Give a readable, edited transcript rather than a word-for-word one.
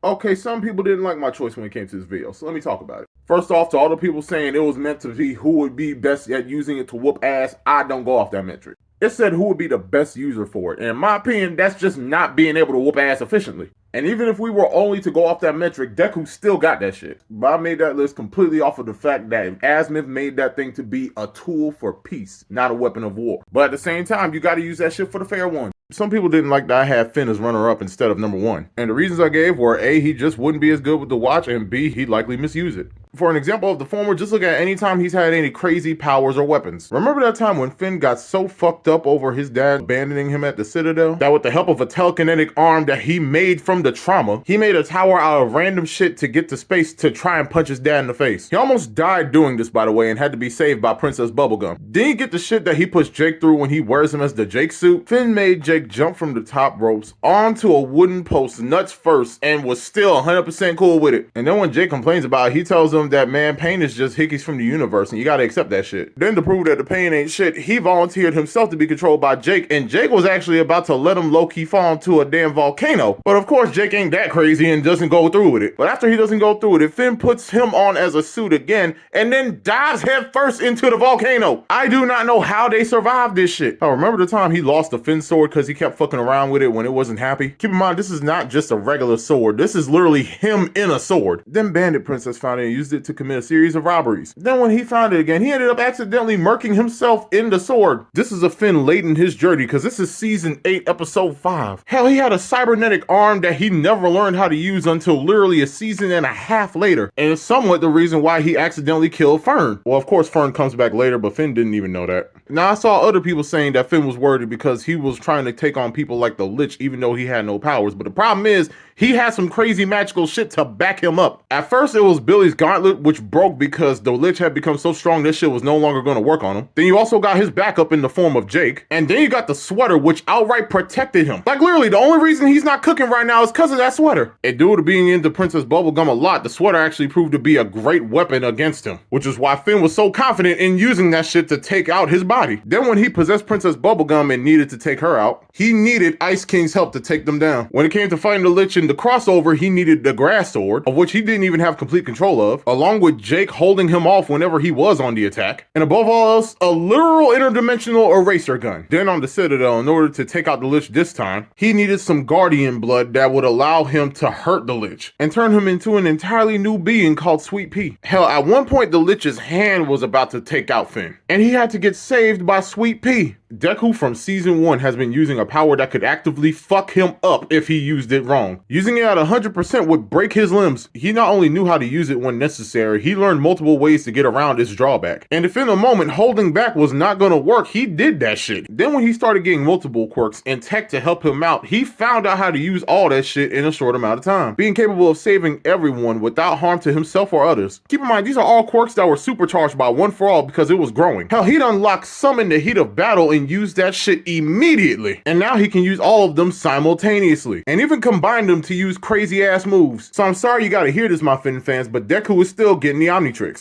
Okay, some people didn't like my choice when it came to this video, so let me talk about it. First off, to all the people saying it was meant to be who would be best at using it to whoop ass, I don't go off that metric. It said who would be the best user for it, and in my opinion, that's just not being able to whoop ass efficiently. And even if we were only to go off that metric, Deku still got that shit. But I made that list completely off of the fact that Azimuth made that thing to be a tool for peace, not a weapon of war. But at the same time, you gotta use that shit for the fair one. Some people didn't like that I had Finn as runner-up instead of number one. And the reasons I gave were A, he just wouldn't be as good with the watch, and B, he'd likely misuse it. For an example of the former, just look at any time he's had any crazy powers or weapons. Remember that time when Finn got so fucked up over his dad abandoning him at the Citadel? That with the help of a telekinetic arm that he made from the trauma, he made a tower out of random shit to get to space to try and punch his dad in the face. He almost died doing this, by the way, and had to be saved by Princess Bubblegum. Didn't he get the shit that he puts Jake through when he wears him as the Jake suit? Finn made Jake jump from the top ropes onto a wooden post nuts first and was still 100% cool with it. And then when Jake complains about it, he tells him that, man, pain is just hickeys from the universe and you gotta accept that shit. Then to prove that the pain ain't shit, he volunteered himself to be controlled by Jake, and Jake was actually about to let him low-key fall into a damn volcano. But of course Jake ain't that crazy and doesn't go through with it. But after he doesn't go through with it, Finn puts him on as a suit again and then dives head first into the volcano. I do not know how they survived this shit. I remember the time he lost the Finn sword because he kept fucking around with it when it wasn't happy. Keep in mind, this is not just a regular sword. This is literally him in a sword. Then Bandit Princess found it and used it to commit a series of robberies. Then when he found it again, he ended up accidentally murking himself in the sword. This is a Finn late in his journey because this is season 8, episode 5. Hell, he had a cybernetic arm that he never learned how to use until literally a season and a half later. And it's somewhat the reason why he accidentally killed Fern. Well, of course, Fern comes back later, but Finn didn't even know that. Now, I saw other people saying that Finn was worried because he was trying to take on people like the Lich, even though he had no powers. But the problem is, he had some crazy magical shit to back him up. At first, it was Billy's gauntlet, which broke because the Lich had become so strong this shit was no longer going to work on him. Then you also got his backup in the form of Jake. And then you got the sweater, which outright protected him. Like, literally, the only reason he's not cooking right now is because of that sweater. And due to being into Princess Bubblegum a lot, the sweater actually proved to be a great weapon against him, which is why Finn was so confident in using that shit to take out his body. Then when he possessed Princess Bubblegum and needed to take her out, he needed Ice King's help to take them down. When it came to fighting the Lich in the crossover, he needed the grass sword, of which he didn't even have complete control of, along with Jake holding him off whenever he was on the attack, and above all else, a literal interdimensional eraser gun. Then on the Citadel, in order to take out the Lich this time, he needed some Guardian blood that would allow him to hurt the Lich and turn him into an entirely new being called Sweet Pea. Hell, at one point the Lich's hand was about to take out Finn, and he had to get saved by Sweet Pea. Deku from season 1 has been using a power that could actively fuck him up if he used it wrong. Using it at 100% would break his limbs. He not only knew how to use it when necessary, he learned multiple ways to get around its drawback. And if in a moment holding back was not gonna work, he did that shit. Then when he started getting multiple quirks and tech to help him out, he found out how to use all that shit in a short amount of time, being capable of saving everyone without harm to himself or others. Keep in mind, these are all quirks that were supercharged by One For All because it was growing. Hell, he'd unlock some in the heat of battle and use that shit immediately. And now he can use all of them simultaneously, and even combine them to use crazy ass moves. So I'm sorry you gotta hear this, my Finn fans, but Deku is still getting the Omnitrix.